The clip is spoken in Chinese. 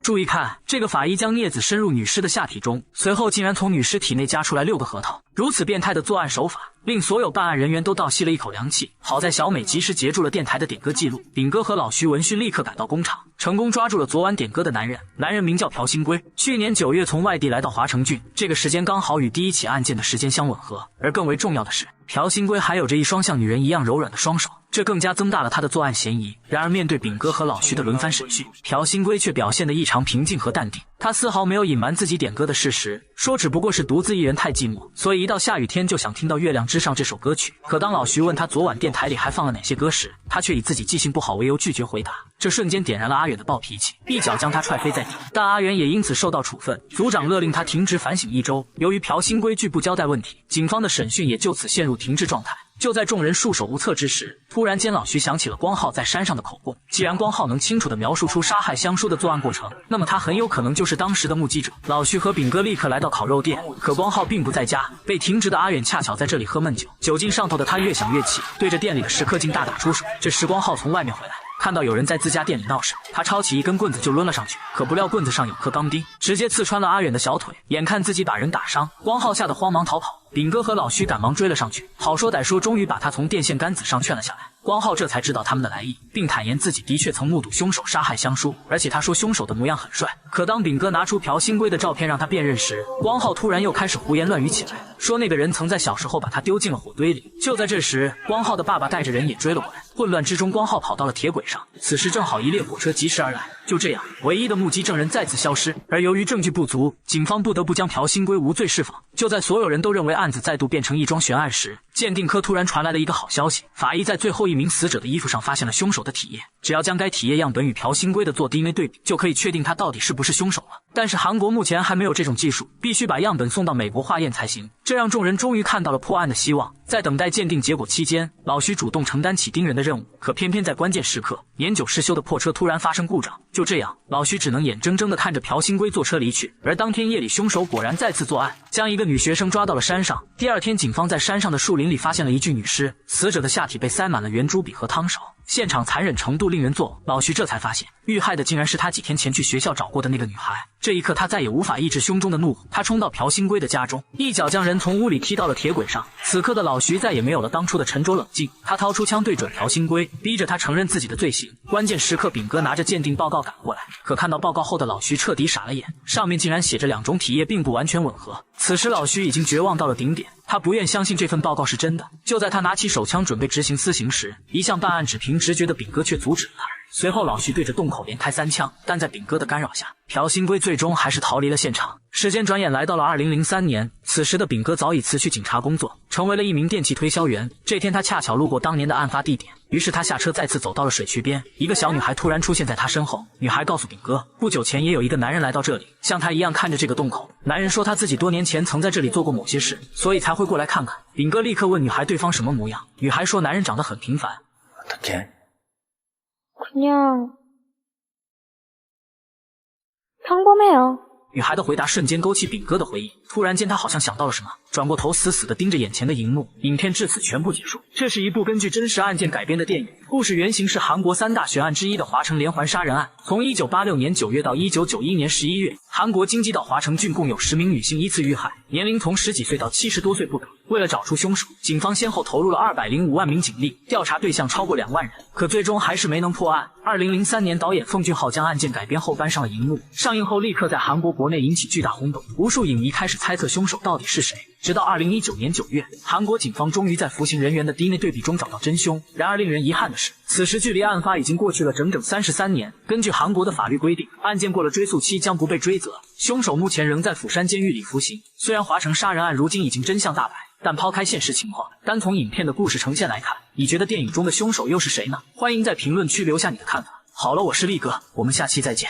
注意看，这个法医将镊子深入女尸的下体中，随后竟然从女尸体内夹出来6个核桃。如此变态的作案手法，令所有办案人员都倒吸了一口凉气。好在小美及时截住了电台的点歌记录，炳哥和老徐闻讯立刻赶到工厂，成功抓住了昨晚点歌的男人。男人名叫朴新圭，去年9月从外地来到华城郡，这个时间刚好与第一起案件的时间相吻合。而更为重要的是，朴新圭还有着一双像女人一样柔软的双手，这更加增大了他的作案嫌疑。然而面对炳哥和老徐的轮番审讯，朴新圭却表现得异常平静和淡定，他丝毫没有隐瞒自己点歌的事实，说只不过是独自一人太寂寞，所以一到下雨天就想听到《月亮之上》这首歌曲。可当老徐问他昨晚电台里还放了哪些歌时，他却以自己记性不好为由拒绝回答，这瞬间点燃了阿远的暴脾气，一脚将他踹飞在地，但阿远也因此受到处分，组长勒令他停职反省1周。由于朴新圭拒不交代问题，警方的审讯也就此陷入停滞状态。就在众人束手无策之时，突然间老徐想起了光浩在山上的口供。既然光浩能清楚地描述出杀害香书的作案过程，那么他很有可能就是当时的目击者。老徐和炳哥立刻来到烤肉店，可光浩并不在家。被停职的阿远恰巧在这里喝闷酒，酒劲上头的他越想越气，对着店里的食客竟大打出手。这时光浩从外面回来，看到有人在自家店里闹事，他抄起一根棍子就抡了上去，可不料棍子上有颗钢钉，直接刺穿了阿远的小腿。眼看自己把人打伤，光浩吓得慌忙逃跑，炳哥和老徐赶忙追了上去，好说歹说终于把他从电线杆子上劝了下来。光浩这才知道他们的来意，并坦言自己的确曾目睹凶手杀害香书，而且他说凶手的模样很帅。可当炳哥拿出朴新圭的照片让他辨认时，光浩突然又开始胡言乱语起来，说那个人曾在小时候把他丢进了火堆里。就在这时，光浩的爸爸带着人也追了过来，混乱之中光浩跑到了铁轨上，此时正好一列火车疾驶而来。就这样，唯一的目击证人再次消失，而由于证据不足，警方不得不将朴新圭无罪释放。就在所有人都认为案子再度变成一桩悬案时，鉴定科突然传来了一个好消息，法医在最后一名死者的衣服上发现了凶手的体液，只要将该体液样本与朴新圭的做 DNA 对比，就可以确定他到底是不是凶手了。但是韩国目前还没有这种技术，必须把样本送到美国化验才行，这让众人终于看到了破案的希望。在等待鉴定结果期间，老徐主动承担起盯人的任务，可偏偏在关键时刻，年久失修的破车突然发生故障。就这样，老徐只能眼睁睁地看着朴新圭坐车离去。而当天夜里，凶手果然再次作案，将一个女学生抓到了山上。第二天，警方在山上的树林里发现了一具女尸，死者的下体被塞满了圆珠笔和汤勺，现场残忍程度令人作呕。老徐这才发现，遇害的竟然是他几天前去学校找过的那个女孩。这一刻，他再也无法抑制胸中的怒火，他冲到朴新圭的家中，一脚将人从屋里踢到了铁轨上。此刻的老徐再也没有了当初的沉着冷静，他掏出枪对准朴新圭，逼着他承认自己的罪行。关键时刻，炳哥拿着鉴定报告赶过来，可看到报告后的老徐彻底傻了眼，上面竟然写着2种体液并不完全吻合。此时老徐已经绝望到了顶点，他不愿相信这份报告是真的。就在他拿起手枪准备执行私刑时，一向办案只凭直觉的炳哥却阻止了他。随后老徐对着洞口连开3枪，但在炳哥的干扰下，朴新圭最终还是逃离了现场。时间转眼来到了2003年，此时的炳哥早已辞去警察工作，成为了一名电器推销员。这天他恰巧路过当年的案发地点，于是他下车再次走到了水渠边，一个小女孩突然出现在他身后。女孩告诉炳哥，不久前也有一个男人来到这里，像他一样看着这个洞口。男人说他自己多年前曾在这里做过某些事，所以才会过来看看。炳哥立刻问女孩对方什么模样，女孩说男人长得很平凡。그냥 평범해요。女孩的回答瞬间勾起炳哥的回忆，突然间他好像想到了什么，转过头死死地盯着眼前的荧幕。影片至此全部结束。这是一部根据真实案件改编的电影，故事原型是韩国3大悬案之一的华城连环杀人案。从1986年9月到1991年11月，韩国京畿道华城郡共有10名女性依次遇害，年龄从10几岁到70多岁不等。为了找出凶手，警方先后投入了205万名警力，调查对象超过2万人，可最终还是没能破案。2003年，导演奉俊昊将案件改编后搬上了荧幕，上映后立刻在韩国国内引起巨大轰动，无数影迷开始猜测凶手到底是谁。直到2019年9月，韩国警方终于在服刑人员的 DNA 对比中找到真凶。然而令人遗憾的是，此时距离案发已经过去了整整33年。根据韩国的法律规定，案件过了追诉期将不被追责，凶手目前仍在釜山监狱里服刑。虽然华城杀人案如今已经真相大白，但抛开现实情况，单从影片的故事呈现来看，你觉得电影中的凶手又是谁呢？欢迎在评论区留下你的看法。好了，我是力哥，我们下期再见。